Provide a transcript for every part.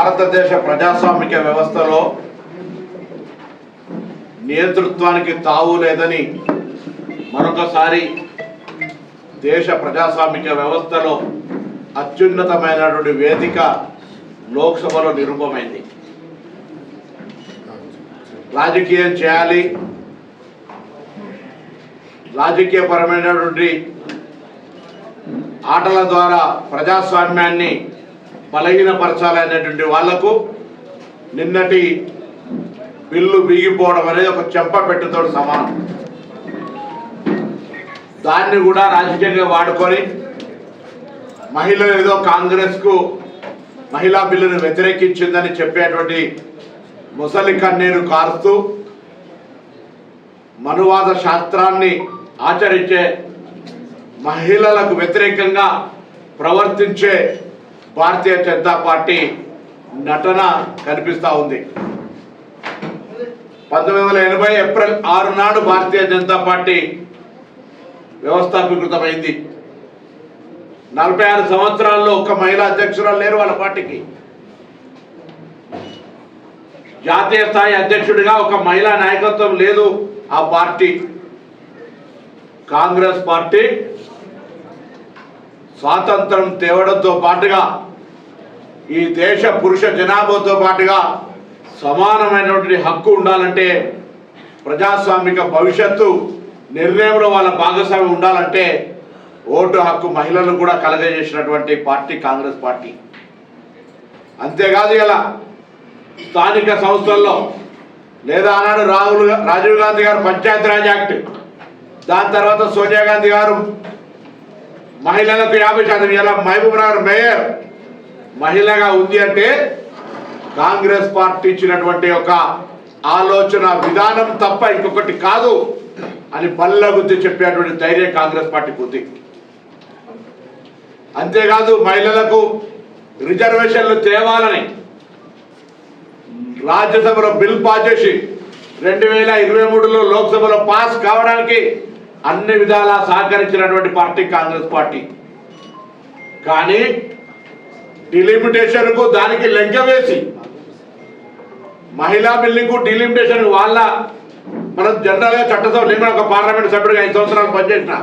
భారతదేశ ప్రజాస్వామిక వ్యవస్థలో నియంతృత్వానికి తావు లేదని మరొకసారి దేశ ప్రజాస్వామిక వ్యవస్థలో అత్యున్నతమైనటువంటి వేదిక లోక్సభలో నిరూపమైంది. రాజకీయం చేయాలి, రాజకీయపరమైనటువంటి ఆటల ద్వారా ప్రజాస్వామ్యాన్ని బలహీనపరచాలనేటువంటి వాళ్లకు నిన్నటి బిల్లు బిగిపోవడం అనేది ఒక చెంపపెట్టుతో సమానం. దాన్ని కూడా రాజకీయంగా వాడుకొని మహిళలు ఏదో కాంగ్రెస్కు మహిళా బిల్లును వ్యతిరేకించిందని చెప్పేటువంటి ముసలి కన్నీరు కారుస్తూ మనువాద శాస్త్రాన్ని ఆచరించే మహిళలకు వ్యతిరేకంగా ప్రవర్తించే భారతీయ జనతా పార్టీ నటన కనిపిస్తూ ఉంది. 1980 ఏప్రిల్ 6 నాడు భారతీయ జనతా పార్టీ వ్యవస్థాపీకృతమైంది. 46 సంవత్సరాల్లో ఒక్క మహిళా అధ్యక్షురాలు లేరు వాళ్ళ పార్టీకి. జాతీయ స్థాయి అధ్యక్షుడిగా ఒక మహిళా నాయకత్వం లేదు ఆ పార్టీ. కాంగ్రెస్ పార్టీ స్వాతంత్రం తేవడంతో పాటుగా ఈ దేశ పురుష జనాభాతో పాటుగా సమానమైనటువంటి హక్కు ఉండాలంటే, ప్రజాస్వామిక భవిష్యత్తు నిర్ణయంలో వాళ్ళ భాగస్వామ్యం ఉండాలంటే ఓటు హక్కు మహిళలకు కూడా కలగజేసినటువంటి పార్టీ కాంగ్రెస్ పార్టీ. అంతేకాదు ఇలా స్థానిక సంస్థల్లో లేదా ఆనాడు రాజీవ్ గాంధీ గారు పంచాయతీరాజ్ యాక్ట్, దాని తర్వాత సోనియా గాంధీ గారు మహిళలకు 50%, ఇలా మహబూబ్ నగర్ మేయర్ మహిళగా ఉంది అంటే కాంగ్రెస్ పార్టీ ఇచ్చినటువంటి ఒక ఆలోచన విధానం తప్ప ఇంకొకటి కాదు అని బల్లగుద్ది చెప్పేటువంటి ధైర్యం కాంగ్రెస్ పార్టీకి ఉంది. అంతేకాదు మహిళలకు రిజర్వేషన్లు తేవాలని రాజ్యసభలో బిల్ పాస్ చేసి 2023లో లోక్సభలో పాస్ కావడానికి అన్ని విధాలా సహకరించినటువంటి పార్టీ కాంగ్రెస్ పార్టీ. కానీ డిలిమిటేషన్కు దానికి లెక్క వేసి మహిళా బిల్లుకు డిలిమిటేషన్ వాళ్ళ మనం జనరల్గా చట్టసభ నేను ఒక పార్లమెంట్ సభ్యుడిగా 5 సంవత్సరాలు పనిచేసిన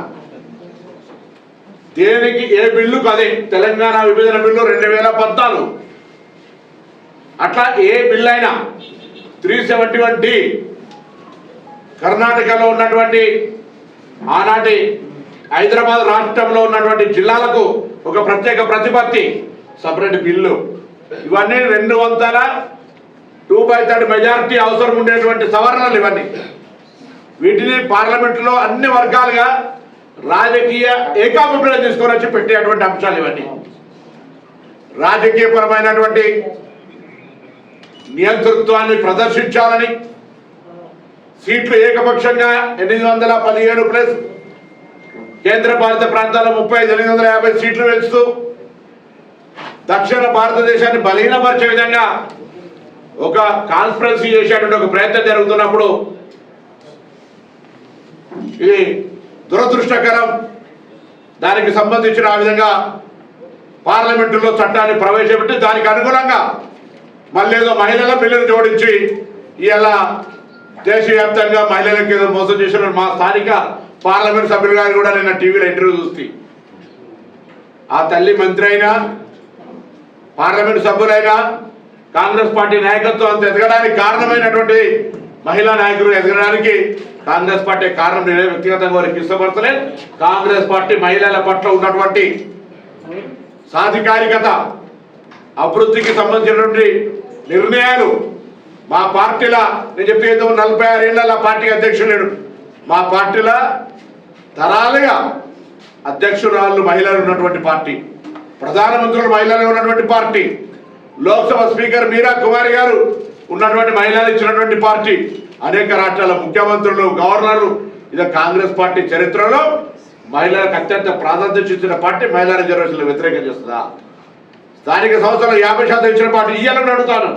దేనికి ఏ బిల్లుకు అదే తెలంగాణ విభజన బిల్లు 2014, అట్లా ఏ బిల్లు అయినా 371D కర్ణాటకలో ఉన్నటువంటి ఆనాటి హైదరాబాద్ రాష్ట్రంలో ఉన్నటువంటి జిల్లాలకు ఒక ప్రత్యేక ప్రతిపత్తి సపరేట్ బిల్లు, ఇవన్నీ 2/3 మెజారిటీ అవసరం ఉండేటువంటి సవరణలు ఇవన్నీ. వీటిని పార్లమెంటులో అన్ని వర్గాలుగా రాజకీయ ఏకాభిప్రాయం తీసుకొని వచ్చి పెట్టేటువంటి అంశాలు ఇవన్నీ. రాజకీయపరమైనటువంటి నియంతృత్వాన్ని ప్రదర్శించాలని సీట్లు ఏకపక్షంగా 817 ప్లస్ కేంద్ర పాలిత ప్రాంతాల్లో 3850 సీట్లు పెంచుతూ దక్షిణ భారతదేశాన్ని బలహీనపరిచే విధంగా ఒక కాన్ఫరెన్స్ చేసేటువంటి ఒక ప్రయత్నం జరుగుతున్నప్పుడు ఇది దురదృష్టకరం. దానికి సంబంధించిన ఆ విధంగా పార్లమెంటులో చట్టాన్ని ప్రవేశపెట్టి దానికి అనుగుణంగా మళ్ళీ ఏదో మహిళల బిల్లును జోడించి ఇలా దేశవ్యాప్తంగా మహిళలకు ఏదో మోసం చేసిన మా స్థానిక పార్లమెంట్ సభ్యులు గారు కూడా నిన్న టీవీలో ఇంటర్వ్యూ చూస్తే ఆ తల్లి మంత్రి అయినా పార్లమెంట్ సభ్యులైనా కాంగ్రెస్ పార్టీ నాయకత్వం అంత ఎదగడానికి కారణమైనటువంటి మహిళా నాయకులు ఎదగడానికి కాంగ్రెస్ పార్టీ కారణం. నేనే వ్యక్తిగతంగా వారికి ఇష్టపడతలే. కాంగ్రెస్ పార్టీ మహిళల పట్ల ఉన్నటువంటి సాధికారికత, అభివృద్ధికి సంబంధించినటువంటి నిర్ణయాలు మా పార్టీల నేను చెప్పేదో 46 ఏళ్ళ పార్టీకి అధ్యక్షుడు మా పార్టీల తరాలుగా అధ్యక్షురాళ్ళు మహిళలు ఉన్నటువంటి పార్టీ, ప్రధానమంత్రులు మహిళలు ఉన్నటువంటి పార్టీ, లోక్సభ స్పీకర్ మీరా కుమారి గారు ఉన్నటువంటి మహిళలు ఇచ్చినటువంటి పార్టీ, అనేక రాష్ట్రాల ముఖ్యమంత్రులు, గవర్నర్లు, ఇది కాంగ్రెస్ పార్టీ చరిత్రలో మహిళలకు అత్యంత ప్రాధాన్యత ఇచ్చిన పార్టీ. మహిళా రిజర్వేషన్లు వ్యతిరేకం చేస్తుందా? స్థానిక సంస్థలు 50% ఇచ్చిన పార్టీ ఇయ్యాలని అడుగుతాను.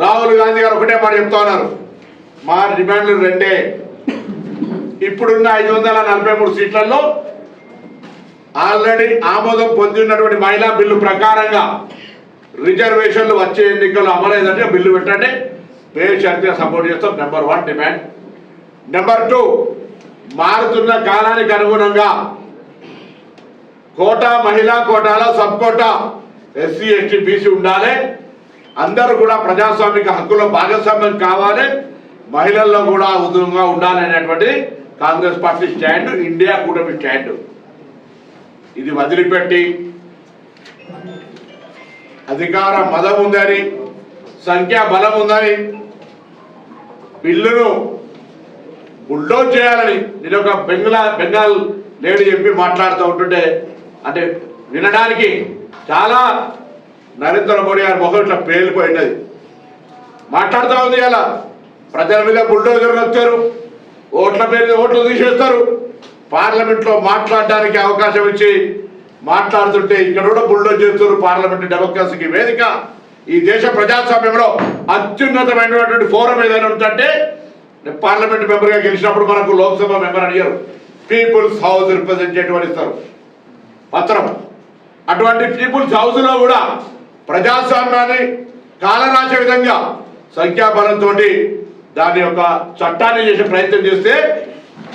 రాహుల్ గాంధీ గారు ఒకటే మాట చెప్తా ఉన్నారు, మా డిమాండ్లు 2. ఇప్పుడున్న 543 సీట్లలో ఆల్రెడీ ఆమోదం పొంది ఉన్నటువంటి మహిళా బిల్లు ప్రకారంగా రిజర్వేషన్లు వచ్చే ఎన్నికలు అమలైందంటే బిల్లు పెట్టండి, బేషరతుగా సపోర్ట్ చేస్తాం. Number 1 demand. నెంబర్ 2, మారుతున్న కాలానికి అనుగుణంగా కోటా, మహిళా కోటాలో sub quota SC ST BC ఉండాలి. అందరూ కూడా ప్రజాస్వామిక హక్కులో భాగస్వామ్యం కావాలి, మహిళల్లో కూడా ఉద్యోగంగా ఉండాలి అనేటువంటి కాంగ్రెస్ పార్టీ స్టాండ్, ఇండియా కూటమి స్టాండ్. ఇది వదిలిపెట్టి అధికార మదం ఉందని, సంఖ్యా బలం ఉందని బిల్లును బుల్డోజ్ చేయాలని నేను ఒక బెంగాల్ లేడీ చెప్పి మాట్లాడుతూ ఉంటుంటే అంటే వినడానికి చాలా నరేంద్ర మోడీ గారి ముఖం ఇట్లా పేలిపోయినది. మాట్లాడుతూ ఉంది అలా ప్రజల మీద బుల్డోజర్లు వచ్చారు, ఓట్ల పేరు ఓట్లు తీసేస్తారు, పార్లమెంట్లో మాట్లాడడానికి అవకాశం ఇచ్చి మాట్లాడుతుంటే ఇక్కడ కూడా బుల్డోజ్ చేస్తారు. పార్లమెంట్ డెమోక్రసీకి వేదిక, ఈ దేశ ప్రజాస్వామ్యంలో అత్యున్నతమైనటువంటి ఫోరం ఏదైనా ఉంటుంటే పార్లమెంట్ మెంబర్గా గెలిచినప్పుడు మనకు లోక్సభ మెంబర్ అడిగారు, పీపుల్స్ హౌస్ రిప్రజెంటేటివ్ అని ఇస్తారు పత్రం. అటువంటి పీపుల్స్ హౌస్లో కూడా ప్రజాస్వామ్యాన్ని కాలరాసే విధంగా సంఖ్యాబలంతో దాని యొక్క చట్టాన్ని చేసే ప్రయత్నం చేస్తే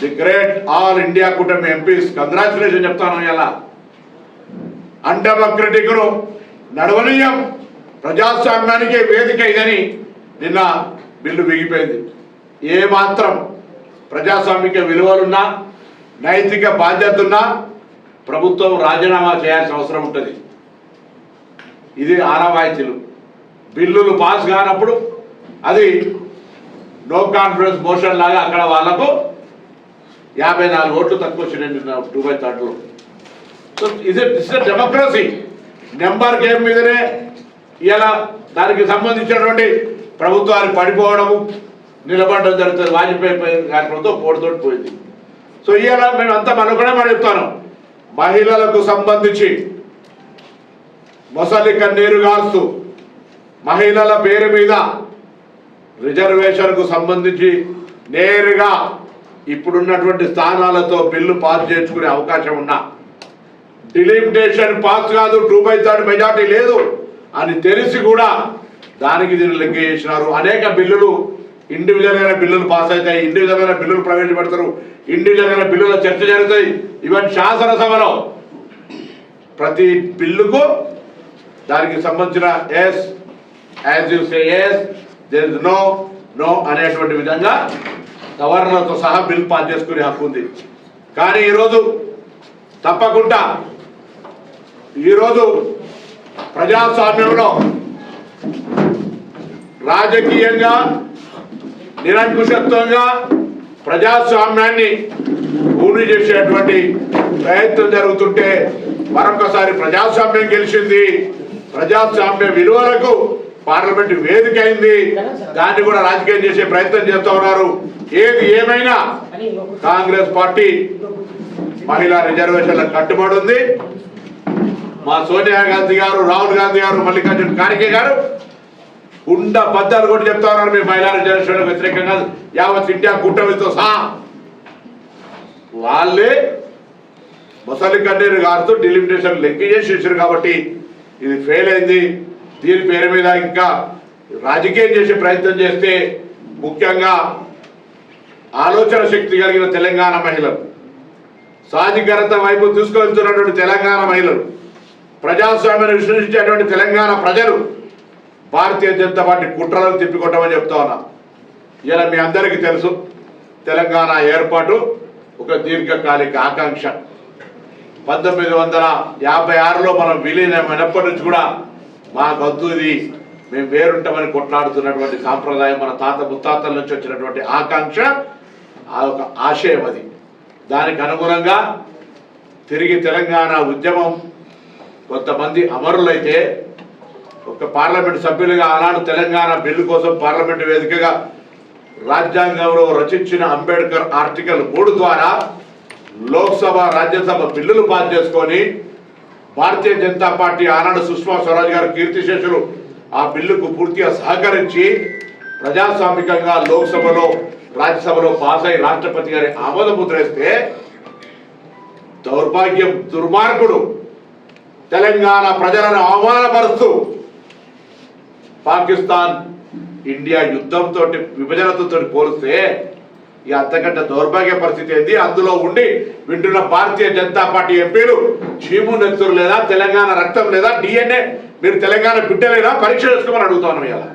ది గ్రేట్ ఆల్ ఇండియా కూటమి ఎంపీస్ కంగ్రాచులేషన్ చెప్తాను. ఇలా అన్డెమోక్రటిక్ ను నడవనీయం, ప్రజాస్వామ్యానికి వేదిక ఇదని నిన్న బిల్లు బిగిపోయింది. ఏమాత్రం ప్రజాస్వామిక విలువలున్నా, నైతిక బాధ్యత ఉన్నా ప్రభుత్వం రాజీనామా చేయాల్సిన అవసరం ఉంటుంది. ఇది ఆనవాయితీలు. బిల్లులు పాస్ కానప్పుడు అది నో కాన్ఫిడెన్స్ మోషన్ లాగా అక్కడ వాళ్లకు 54 ఓట్లు తక్కువ వచ్చినాయి నిన్న 2/3లో. సో ఇది డెమోక్రసీ. నెంబర్ గేమ్ మీదనే ఇలా దానికి సంబంధించినటువంటి ప్రభుత్వాన్ని పడిపోవడము, నిలబడడం జరుగుతుంది. వాజ్పేయి గారి ప్రభుత్వం పోటుతోటి పోయింది. సో ఇవాళ మేము అంతా మనకునే మనం చెప్తాను, మహిళలకు సంబంధించి మొసలి కన్నీరు గాల్స్తూ మహిళల పేరు మీద రిజర్వేషన్కు సంబంధించి నేరుగా ఇప్పుడున్నటువంటి స్థానాలతో బిల్లు పాస్ చేసుకునే అవకాశం ఉన్నా డిలిమిటేషన్ పాస్ కాదు, 2/3 మెజార్టీ లేదు అని తెలిసి కూడా దానికి దీన్ని లెక్క చేసినారు. అనేక బిల్లులు ఇండివిజువల్ అయిన బిల్లులు పాస్ అవుతాయి, ఇండివిజువల్ అయిన బిల్లులు ప్రవేశపెడతారు, ఇండివిజువల్ అయిన బిల్లుల చర్చ జరుగుతాయి. ఈవెన్ శాసనసభలో ప్రతి బిల్లుకు దానికి సంబంధించిన yes as you say yes, there is no no అనేటువంటి విధంగా గవర్నర్తో సహా బిల్ పాస్ చేసుకునే హక్కు ఉంది. కానీ ఈరోజు తప్పకుండా ఈరోజు ప్రజాస్వామ్యంలో రాజకీయంగా నిరంకుశత్వంగా ప్రజాస్వామ్యాన్ని పూర్తి చేసేటువంటి ప్రయత్నం జరుగుతుంటే మరొకసారి ప్రజాస్వామ్యం గెలిచింది, ప్రజాస్వామ్య విలువలకు పార్లమెంట్ వేదిక అయింది, దాన్ని కూడా రాజకీయం చేసే ప్రయత్నం చేస్తూ ఉన్నారు. ఏది ఏమైనా కాంగ్రెస్ పార్టీ మహిళా రిజర్వేషన్లకు కట్టుబడి ఉంది. మా సోనియా గాంధీ గారు, రాహుల్ గాంధీ గారు, మల్లికార్జున ఖార్గే గారు ఉండ బద్దాలు కూడా చెప్తా ఉన్నారు, మేము మహిళా రిజర్వేషన్ వ్యతిరేకంగా యావత్ ఇండియా కూటమితో సహా. వాళ్ళే మొసలి కన్నీరు గారితో డిలిమిటేషన్ లెక్క చేసేసారు కాబట్టి ఇది ఫెయిల్ అయింది. దీని పేరు మీద ఇంకా రాజకీయం చేసే ప్రయత్నం చేస్తే ముఖ్యంగా ఆలోచన శక్తి కలిగిన తెలంగాణ మహిళలు, సాధికారత వైపు తీసుకెళ్తున్నటువంటి తెలంగాణ మహిళలు, ప్రజాస్వామ్యాన్ని విశ్వసించేటువంటి తెలంగాణ ప్రజలు భారతీయ జనతా పార్టీ కుట్రలను తిప్పికొట్టమని చెప్తా ఉన్నా. ఇలా మీ అందరికీ తెలుసు, తెలంగాణ ఏర్పాటు ఒక దీర్ఘకాలిక ఆకాంక్ష. 1956లో మనం విలీనమైనప్పటి నుంచి కూడా మా గద్దు ఇది, మేము వేరుంటామని కొట్లాడుతున్నటువంటి సాంప్రదాయం, మన తాత ముత్తాతల నుంచి వచ్చినటువంటి ఆకాంక్ష, ఆ ఒక ఆశయం అది. దానికి అనుగుణంగా తిరిగి తెలంగాణ ఉద్యమం కొంతమంది అమరులైతే ఒక పార్లమెంట్ సభ్యులుగా ఆనాడు తెలంగాణ బిల్లు కోసం పార్లమెంట్ వేదికగా రాజ్యాంగంలో రచించిన అంబేద్కర్ ఆర్టికల్ 3 ద్వారా లోక్సభ రాజ్యసభ బిల్లులు పాస్ చేసుకొని భారతీయ జనతా పార్టీ ఆనాడు సుష్మా స్వరాజ్ గారు కీర్తిశేషులు ఆ బిల్లుకు పూర్తిగా సహకరించి ప్రజాస్వామికంగా లోక్సభలో రాజ్యసభలో పాస్ అయి రాష్ట్రపతి గారి ఆమోద ముద్రేస్తే దౌర్భాగ్యం దుర్మార్గుడు తెలంగాణ ప్రజలను అవమానపరుస్తూ పాకిస్తాన్ ఇండియా యుద్ధంతో విభజనతో పోలిస్తే ఇక అంతకంటే దౌర్భాగ్య పరిస్థితి ఏంది? అందులో ఉండి వింటున్న భారతీయ జనతా పార్టీ ఎంపీలు చీము నెత్తురు లేదా, తెలంగాణ రక్తం లేదా, DNA మీరు తెలంగాణ బిడ్డలేనా పరీక్ష చేసుకోమని అడుగుతాను. ఇలా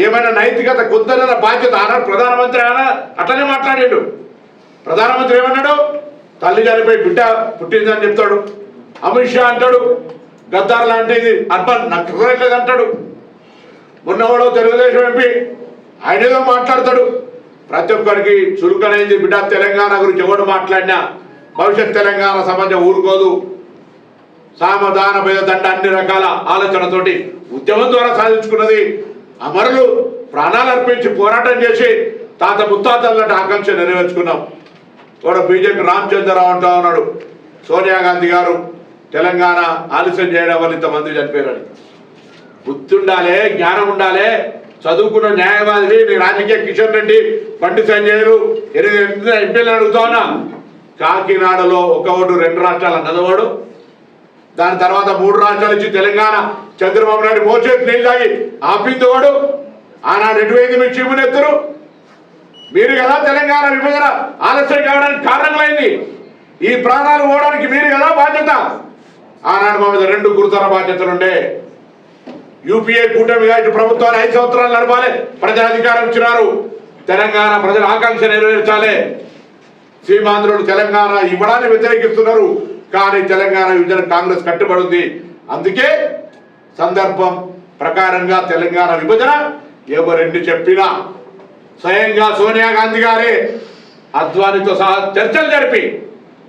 ఏమైనా నైతికత కొందరైనా బాధ్యత అన్నాడు ప్రధానమంత్రి. అట్లనే మాట్లాడాడు. ప్రధానమంత్రి ఏమన్నాడు? తల్లి చనిపోయి బిడ్డ పుట్టిందని చెప్తాడు. అమిత్ షా అంటాడు గద్దార్ లాంటిది అర్బన్ నాకు కుదరట్లేదు అంటాడు. మొన్నవాడు తెలుగుదేశం ఎంపీ ఆయన ఏదో మాట్లాడతాడు. ప్రతి ఒక్కరికి చురుకనైంది బిడ్డ. తెలంగాణ గురించి ఎవడు మాట్లాడినా భవిష్యత్ తెలంగాణ సమాజం ఊరుకోదు. సామధాన భేద దండ అన్ని రకాల ఆలోచనతోటి ఉద్యమం ద్వారా సాధించుకున్నది. అమరులు ప్రాణాలు అర్పించి పోరాటం చేసి తాత ముత్తాతల లాంటి ఆకాంక్ష నెరవేర్చుకున్నాం. కూడా బీజేపీ రామచంద్రరావు అంటా ఉన్నాడు సోనియా గాంధీ గారు తెలంగాణ ఆలస్యం చేయడం వల్ల ఇంతమంది చనిపోయారని. బుద్ధి ఉండాలి, జ్ఞానం ఉండాలి. చదువుకున్న న్యాయవాది నీ రాజకీయ కిషన్ రెడ్డి, బండి సంజయ్లు 8 ఎంపీలు అడుగుతా ఉన్నా. కాకినాడలో ఒక ఓటు 2 రాష్ట్రాలు అన్నదవాడు. దాని తర్వాత 3 రాష్ట్రాలు ఇచ్చి తెలంగాణ చంద్రబాబు నాయుడు మోచేతి నీళ్ళు తాగి ఆపిందవాడు. ఆనాడు ఎటువైంది మీకు చీమునెత్తురు? మీరు కదా తెలంగాణ విభజన ఆలస్యం కావడానికి కారణమైంది. ఈ ప్రాణాలు పోవడానికి మీరు కదా బాధ్యత. ఆనాడు మా మీద 2 గురుతర బాధ్యతలుండే. యూపీఏ కూటమిగా ఇటు ప్రభుత్వాన్ని 5 సంవత్సరాలు నడపాలి. ప్రజాధికారం ఇచ్చినారు. తెలంగాణ ప్రజల ఆకాంక్ష నెరవేర్చాలి. సీమాంధ్రులు తెలంగాణ ఇవ్వడాన్ని వ్యతిరేకిస్తున్నారు. కానీ తెలంగాణ విభజన కాంగ్రెస్ కట్టుబడింది. అందుకే సందర్భం ప్రకారంగా తెలంగాణ విభజన ఎవరెన్ని చెప్పినా స్వయంగా సోనియా గాంధీ గారే అద్వానితో సహా చర్చలు జరిపి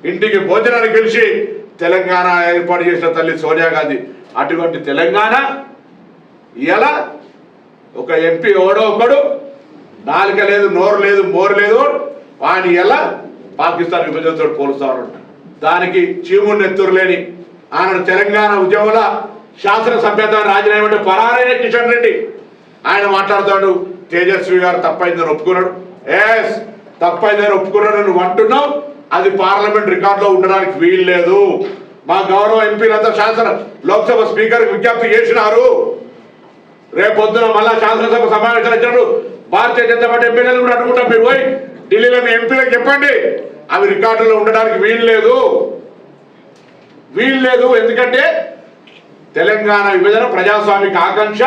ఇంటికి భోజనానికి పిలిచి తెలంగాణ ఏర్పాటు చేసిన తల్లి సోనియా గాంధీ. అటువంటి తెలంగాణ ఇలా ఒక ఎంపీ ఎవడో ఒకడు నాలుక లేదు, నోరు లేదు, మోరు లేదు, వాడిని ఎలా పాకిస్తాన్ విభజనతో పోలుస్తా ఉంటాడు. దానికి చీముడు నెత్తురు లేని ఆనాడు తెలంగాణ ఉద్యమంలో శాసనసభ్యత రాజీనామా అంటే పరారైన కిషన్ రెడ్డి ఆయన మాట్లాడుతాడు. తేజస్వి గారు తప్పైందని ఒప్పుకున్నాడు. తప్పైందని ఒప్పుకున్నాడు నువ్వు అంటున్నావు. అది పార్లమెంట్ రికార్డులో ఉండడానికి వీలు లేదు. మా గౌరవ ఎంపీలంతా శాసన లోక్సభ స్పీకర్కి విజ్ఞప్తి చేసినారు. రేపొద్దున మళ్ళా శాసనసభ సమావేశాలు వచ్చినప్పుడు భారతీయ జనతా పార్టీ ఎంపీలను కూడా అనుకుంటాం. మీరు పోయి ఢిల్లీలో మీ ఎంపీలకు చెప్పండి అవి రికార్డులో ఉండడానికి వీలు లేదు. ఎందుకంటే తెలంగాణ విభజన ప్రజాస్వామిక ఆకాంక్ష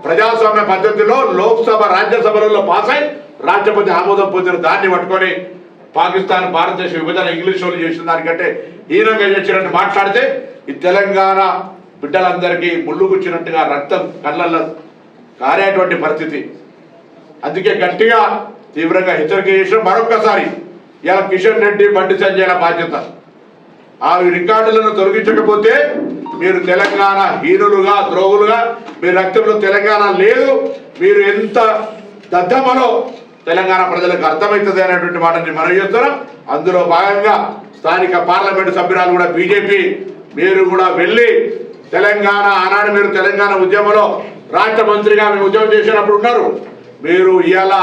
ప్రజాస్వామ్య పద్ధతిలో లోక్సభ రాజ్యసభలలో పాస్ అయి రాష్ట్రపతి ఆమోదం పొందిన దాన్ని పట్టుకొని పాకిస్తాన్ భారతదేశ విభజన ఇంగ్లీష్ వాళ్ళు చేసిన దానికంటే హీనంగా చేసినట్టు మాట్లాడితే ఈ తెలంగాణ బిడ్డలందరికీ ముళ్ళు గుచ్చినట్టుగా రక్తం కళ్ళల్లో కారేటువంటి పరిస్థితి. అందుకే గట్టిగా తీవ్రంగా హెచ్చరిక చేసిన మరొక్కసారి ఇలా కిషన్ రెడ్డి, బండి సంజయ్ల బాధ్యత. ఆ రికార్డులను తొలగించకపోతే మీరు తెలంగాణ హీనులుగా, ద్రోగులుగా, మీ రక్తంలో తెలంగాణ లేదు, మీరు ఎంత దద్దమలో తెలంగాణ ప్రజలకు అర్థమవుతుంది అనేటువంటి మాటని మనం చేస్తున్నాం. అందులో భాగంగా స్థానిక పార్లమెంటు సభ్యురాలు కూడా బీజేపీ మీరు కూడా వెళ్ళి తెలంగాణ ఆనాడు మీరు తెలంగాణ ఉద్యమంలో రాష్ట్ర మంత్రిగా మేము ఉద్యమం చేసినప్పుడు ఉన్నారు. మీరు ఇవాళ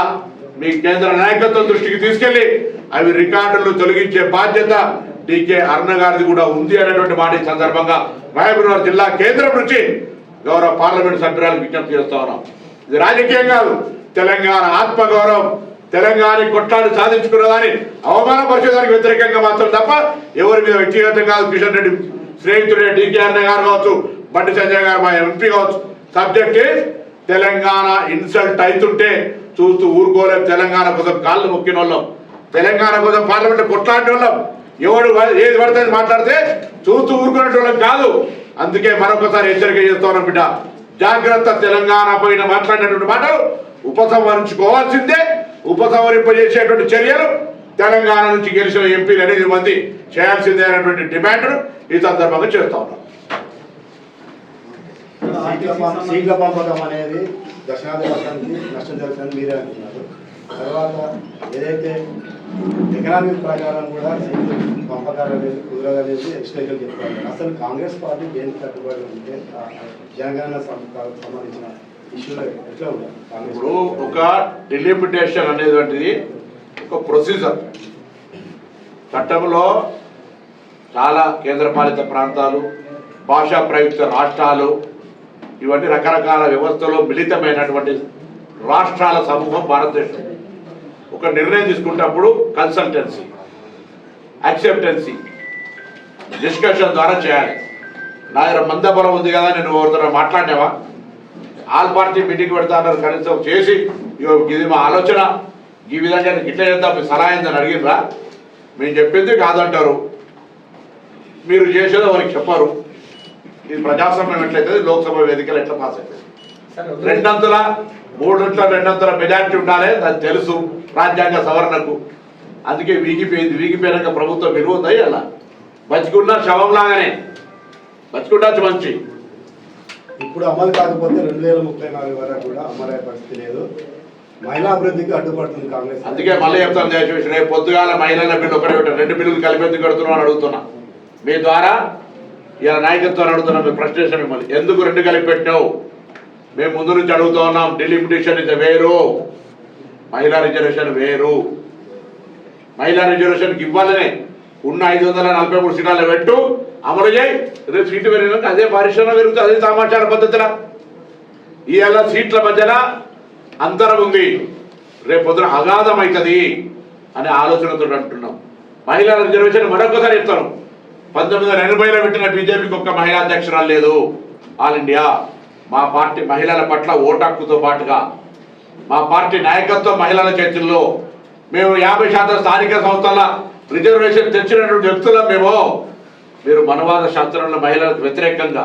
మీ కేంద్ర నాయకత్వం దృష్టికి తీసుకెళ్లి అవి రికార్డులను తొలగించే బాధ్యత DK అరుణ గారిది కూడా ఉంది అనేటువంటి మాట ఈ సందర్భంగా మహబూబ్నగర్ జిల్లా కేంద్రం నుంచి గౌరవ పార్లమెంట్ సభ్యురాలు విజ్ఞప్తి చేస్తా ఉన్నాం. ఇది రాజకీయం కాదు, తెలంగాణ ఆత్మగౌరవం. తెలంగాణ కొట్లాడి సాధించుకున్నదాన్ని అవమానపరిచేదానికి వ్యతిరేకంగా మాత్రం తప్ప ఎవరి మీద వ్యక్తిగతం కాదు. కిషన్ రెడ్డి స్నేహితుడే DK అరుణ గారు కావచ్చు, బండి సంజయ్ గారు మా MP కావచ్చు. సబ్జెక్ట్ తెలంగాణ ఇన్సల్ట్ అవుతుంటే చూస్తూ ఊరుకోలేదు. తెలంగాణ కోసం కాళ్ళు మొక్కిన వాళ్ళం, తెలంగాణ కోసం పార్లమెంట్ కొట్లాడిన వాళ్ళం. ఎవడు ఏది పడితే మాట్లాడితే చూస్తూ ఊరుకునేటోళ్ళం కాదు. అందుకే మరొకసారి హెచ్చరిక చేస్తున్నాం బిడ్డ, జాగ్రత్త. తెలంగాణ పైన మాట్లాడినటువంటి మాటలు ఉపసంహరించుకోవాల్సిందే. ఉపసంహరింపజేసేటువంటి చర్యలు తెలంగాణ నుంచి గెలిచిన ఎంపీలు 8 మంది చేయాల్సిందే అనేటువంటి డిమాండ్ ఈ సందర్భంగా చేస్తా ఉన్నాం. సీట్ల పంపకం అనేది దక్షిణాది రాష్ట్రానికి నష్టం జరుగుతుందని మీరే అంటున్నారు. తర్వాత ఏదైతే ఎకనామిక్ ప్రకారం కూడా సీట్లు పంపకాలు అనేది కుదరదనేది ఎక్స్టైజల్ చెప్తారు. అసలు కాంగ్రెస్ పార్టీ దేనికి కట్టుబడి ఉంటే జనగణన సంబంధించిన ఇష్యూలో ఎట్లా ఉండాలి? ఇప్పుడు ఒక డెలిమిటేషన్ అనేటువంటిది ఒక ప్రొసీజర్. చట్టంలో చాలా కేంద్రపాలిత ప్రాంతాలు, భాషా ప్రయుక్త రాష్ట్రాలు, ఇవన్నీ రకరకాల వ్యవస్థలో మిళితమైనటువంటి రాష్ట్రాల సమూహం భారతదేశం. ఒక నిర్ణయం తీసుకున్నప్పుడు కన్సల్టెన్సీ, యాక్సెప్టెన్సీ, డిస్కషన్ ద్వారా చేయాలి. నా దగ్గర మందబలం ఉంది కదా, నేను ఎవరితో మాట్లాడినావా? ఆల్ పార్టీ మీటింగ్ పెడతా అన్నారు, కనీసం చేసి ఇది మా ఆలోచన, ఈ విధంగా ఇట్లా చేద్దాం, మీ సలహా ఏందని అడిగినరా? మేము చెప్పింది కాదంటారు, మీరు చేసేది వారికి చెప్పారు. ఇది ప్రజాస్వామ్యం ఎట్లయితే లోక్సభ వేదికలు ఎట్లా పాస్ అవుతుంది? 2/3 మెజారిటీ ఉండాలి, అది తెలుసు రాజ్యాంగ సవరణకు. అందుకే వీగిపోయినాక ప్రభుత్వం విలువ ఉందా? అలా బతికున్న శవంలాగానే బతికుండొచ్చు మంచి. ఇప్పుడు అమలు కాకపోతే 2034 వరకు కూడా అమలయ్యే పరిస్థితి లేదు. మహిళా అభివృద్ధికి అడ్డుపడుతుంది కాంగ్రెస్. అందుకే మళ్ళీ చెప్తాను దయచేసి, రేపు పొద్దుగాల మహిళల బిల్లు ఒకటే పెట్టారు, 2 బిల్లులు కలిపేందుకు కడుతున్నాం అని అడుగుతున్నా. మీ ద్వారా ఇలా నాయకత్వాన్ని అడుగుతున్నాం, మీ ప్రశ్న మిమ్మల్ని ఎందుకు 2 కలిపి పెట్టినావు? మేము ముందు నుంచి అడుగుతూ ఉన్నాం. డిలిమిటేషన్ ఇది వేరు, మహిళా రిజర్వేషన్ వేరు. మహిళా రిజర్వేషన్కి ఇవ్వాలనే ఉన్న 543 సీట్ల పెట్టు, అమలు చేయి. రేపు సీట్లు పెరిగినాక అదే పరిశ్రమ పెరుగుతుంది, అదే సమాచార పద్ధతిలో. ఇవాళ సీట్ల మధ్యన అంతరం ఉంది, రేపు పొద్దున అగాధం అవుతుంది అనే ఆలోచనతో అంటున్నాం. మహిళా రిజర్వేషన్ మరొకసారి చెప్తాను, 1980లో పెట్టిన బీజేపీకి ఒక్క మహిళా అధ్యక్షురాలు లేదు ఆల్ ఇండియా. మా పార్టీ మహిళల పట్ల ఓటు పాటుగా మా పార్టీ నాయకత్వం మహిళల చేతుల్లో. మేము 50% స్థానిక సంస్థల రిజర్వేషన్ తెచ్చినటువంటి వ్యక్తులం మేము. మీరు మనవాద శాస్త్రంలో మహిళలకు వ్యతిరేకంగా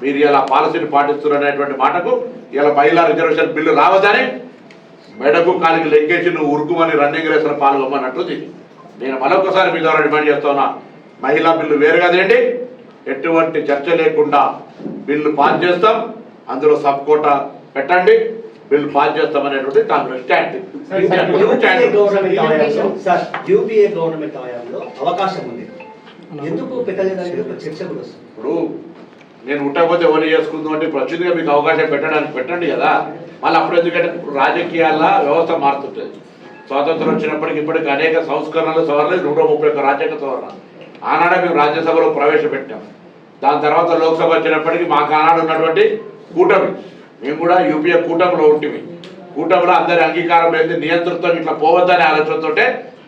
మీరు ఇలా పాలసీని పాటిస్తున్నారనేటువంటి మాటకు ఇలా మహిళా రిజర్వేషన్ బిల్లు రావద్దని మెడకు కాలికి లెక్కేసి నువ్వు ఉరుకుమని రన్నింగ్ రేసులో పాల్గొమ్మన్నట్టుంది. నేను మరొకసారి మీ ద్వారా డిమాండ్ చేస్తున్నా, మహిళా బిల్లు వేరుగా తేండి, ఎటువంటి చర్చ లేకుండా బిల్లు పాస్ చేస్తాం, అందులో సబ్ కోటా పెట్టండి, బిల్లు పాస్ చేస్తాం అనేటువంటి కాంగ్రెస్ స్టాండ్. యూపీఏ గవర్నమెంట్ హయాంలో అవకాశం ఉంది, ఎందుకు పెట్టలేదని ఒక చర్చ కూడా వస్తుంది. ఇప్పుడు నేను ఉండకపోతే ఎవరు చేసుకుందాం అంటే ప్రస్తుతంగా మీకు అవకాశం పెట్టడానికి పెట్టండి కదా. మళ్ళీ అప్పుడు ఎందుకంటే ఇప్పుడు రాజకీయాల వ్యవస్థ మారుతుంటుంది. స్వాతంత్రం వచ్చినప్పటికి ఇప్పటికి అనేక సంస్కరణలు సవరణలు, 131 రాజ్యాంగ సవరణ ఆనాడే మేము రాజ్యసభలో ప్రవేశపెట్టాం. దాని తర్వాత లోక్సభ వచ్చినప్పటికీ మాకు ఆనాడు ఉన్నటువంటి కూటమి, మేము కూడా యూపీఏ కూటమిలో ఉంటుంది. కూటమిలో అందరి అంగీకారం లేదు, నియంతృత్వం ఇట్లా పోవద్దనే ఆలోచనతో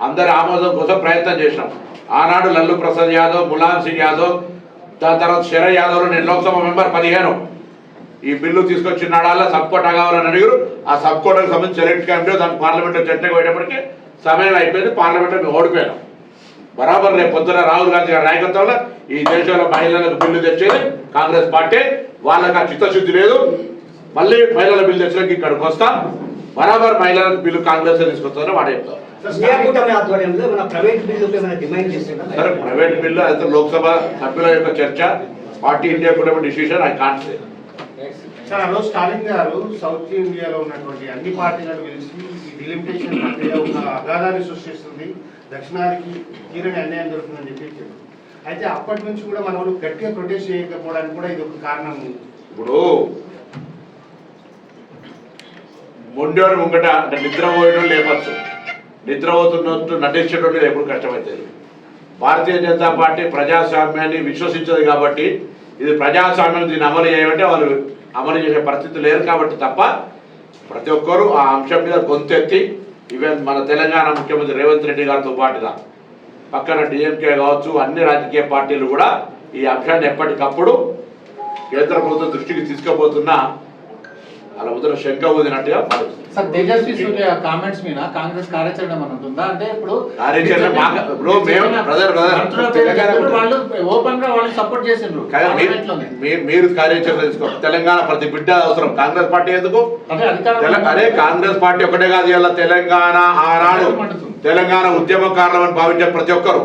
అందరి ఆమోదం కోసం ప్రయత్నం చేసినాం. ఆనాడు లల్లు ప్రసాద్ యాదవ్, ములాయం సింగ్ యాదవ్, దాని తర్వాత శరయ్ యాదవ్, నేను లోక్సభ మెంబర్ 15 ఈ బిల్లు తీసుకొచ్చినాడాలా సబ్ కోటా కావాలని అడిగారు. ఆ సబ్ కోటాకు సంబంధించి సెలెక్ట్ కమిటీ దాని పార్లమెంట్లో చర్చకు పోయేటప్పటికి సమయం అయిపోయింది, పార్లమెంట్లో మేము ఓడిపోయాం. బరాబర్ రేపు పొద్దున రాహుల్ గాంధీ గారి నాయకత్వంలో ఈ దేశంలో మహిళలకు బిల్లు తెచ్చేది కాంగ్రెస్ పార్టీ. వాళ్ళకి ఆ చిత్తశుద్ధి లేదు, మళ్ళీ మహిళల బిల్లు తెచ్చడానికి ఇక్కడికి వస్తాం. బరాబర్ మహిళలకు బిల్లు కాంగ్రెస్ తీసుకొస్తారని వాడు చెప్తారు. ప్రైవేట్ బిల్లు అయితే లోక్సభ సభ్యుల యొక్క చర్చ, పార్టీ ఇండియా కూడా decision I can't say. Sir, ఆ రోజు స్టాలిన్ గారు సౌత్ ఇండియాలో ఉన్నటువంటి అన్ని పార్టీలను పిలిచి ఈ డిలిమిటేషన్ ప్రక్రియ ఒక అగాధాన్ని సృష్టిస్తుంది, దక్షిణానికి తీరని అన్యాయం జరుగుతుందని చెప్పి. అయితే అప్పటి నుంచి కూడా మన వాళ్ళు గట్టిగా ప్రొటెస్ట్ చేయకపోవడానికి కూడా ఇది ఒక కారణం. ఇప్పుడు మొండోని ముంగట అంటే నిద్రపోయడం లేపచ్చు, నిద్రపోతున్నట్టు నటించడం ఎప్పుడు కష్టమవుతుంది. భారతీయ జనతా పార్టీ ప్రజాస్వామ్యాన్ని విశ్వసించదు కాబట్టి, ఇది ప్రజాస్వామ్యం దీన్ని అమలు చేయమంటే వాళ్ళు అమలు చేసే పరిస్థితి లేరు కాబట్టి తప్ప ప్రతి ఒక్కరూ ఆ అంశం మీద గొంతెత్తి, ఈవెన్ మన తెలంగాణ ముఖ్యమంత్రి రేవంత్ రెడ్డి గారితో పాటుగా పక్కన డిఎంకే కావచ్చు, అన్ని రాజకీయ పార్టీలు కూడా ఈ అంశాన్ని ఎప్పటికప్పుడు కేంద్ర ప్రభుత్వం దృష్టికి తీసుకుపోతున్నా అలా ముద్ర శంక ఊదినట్టుగా భావిస్తుంది. సార్, తేజస్వి సూర్య కామెంట్స్ మీద కాంగ్రెస్ కార్యాచరణ ఏమైనా ఉంటుందా? అంటే ఇప్పుడు కార్యాచరణ వాళ్ళు ఓపెన్ గా వాళ్ళు సపోర్ట్ చేసిండ్రు, మీరు కార్యాచరణ తీసుకోండి. తెలంగాణ ప్రతి బిడ్డ అవసరం, కాంగ్రెస్ పార్టీ ఎందుకు? అదే కాంగ్రెస్ పార్టీ ఒకటే కాదు, ఇలా తెలంగాణ ఆనాడు తెలంగాణ ఉద్యమకారులు అని భావించే ప్రతి ఒక్కరు.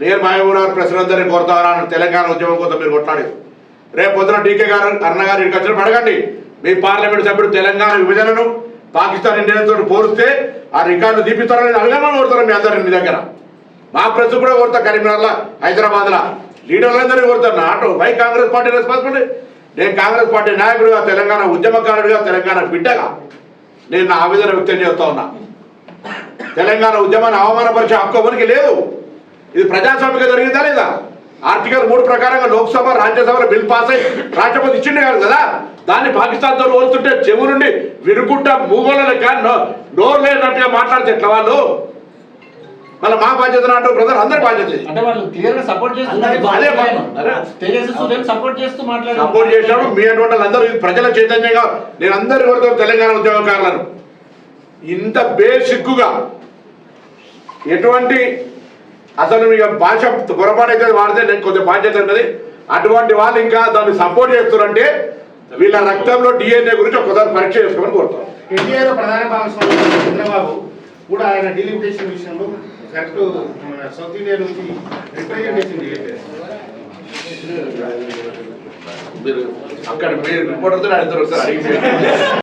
నేను మహబూబ్నగర్ ప్రెసిడెంట్ అందరినీ కోరుతాను, తెలంగాణ ఉద్యమం కోసం మీరు కొట్లాడారు. రేపు పొద్దున డీకే గారు అరుణ గారు ఇక్కడికి వచ్చినప్పుడు అడగండి, మీ పార్లమెంట్ సభ్యుడు తెలంగాణ విభజనను పాకిస్తాన్ ఇండియాతో పోలిస్తే ఆ రికార్డు తీపిస్తారని అడగమని కోరుతారు మీ అందరిని. మీ దగ్గర మా ప్రెస్ కూడా కోరుతా, కరీంనగర్లో, హైదరాబాద్లో లీడర్లందరినీ కోరుతారు. నాటు వై కాంగ్రెస్ పార్టీ రెస్పాన్సిబిలిటీ. నేను కాంగ్రెస్ పార్టీ నాయకుడిగా, తెలంగాణ ఉద్యమకారుడిగా, తెలంగాణ బిడ్డగా నేను నా ఆవేదన వ్యక్తం చేస్తా ఉన్నా. తెలంగాణ ఉద్యమాన్ని అవమానపరిచే హక్కు ఎవరికి లేదు. ఇది ప్రజాస్వామ్యంగా జరిగిందా లేదా? ఆర్టికల్ 3 ప్రకారంగా లోక్సభ రాజ్యసభలో బిల్ పాస్ అయ్యి రాష్ట్రపతి ఇచ్చిండే కదా. దాన్ని పాకిస్తాన్తో పోల్చుంటే చెవు నుండి వినుకుంటా మూగోళ్ళ లెక్క నోరు లేనట్టుగా మాట్లాడితే ఎట్లా వాళ్ళు? మళ్ళీ మా బాధ్యత నాటు బ్రదర్ అందరి బాధ్యత ఇది. అంటే వాళ్ళు క్లియర్ గా సపోర్ట్ అందరి అదే సపోర్ట్ చేస్తూ మాట్లాడారు. సపోర్ట్ చేసినప్పుడు మీ అటువంటి వాళ్ళందరూ ఇది ప్రజల చైతన్యంగా నేను అందరి వరకు తెలంగాణ ఉద్యోగకారులను ఇంత బేసిక్గా ఎటువంటి అసలు ఇక భాష పొరపాటు అయితే వాడితే నేను కొంచెం బాధ్యత ఉన్నది. అటువంటి వాళ్ళు ఇంకా దాన్ని సపోర్ట్ చేస్తున్నారంటే వీళ్ళ రక్తంలో DNA గురించి ఒకసారి పరీక్ష చేసుకోమని కోరుతాం. ఎన్డీఏలో ప్రధాన భాగస్వామి చంద్రబాబు కూడా ఆయన డిలిమిటేషన్ విషయంలో కరెక్ట్ సౌత్ ఇండియా నుంచి రిప్రజెంటేషన్ చేయలేదు. మీరు అక్కడ మీరు రిపోర్టర్తో అడుగుతారు సార్.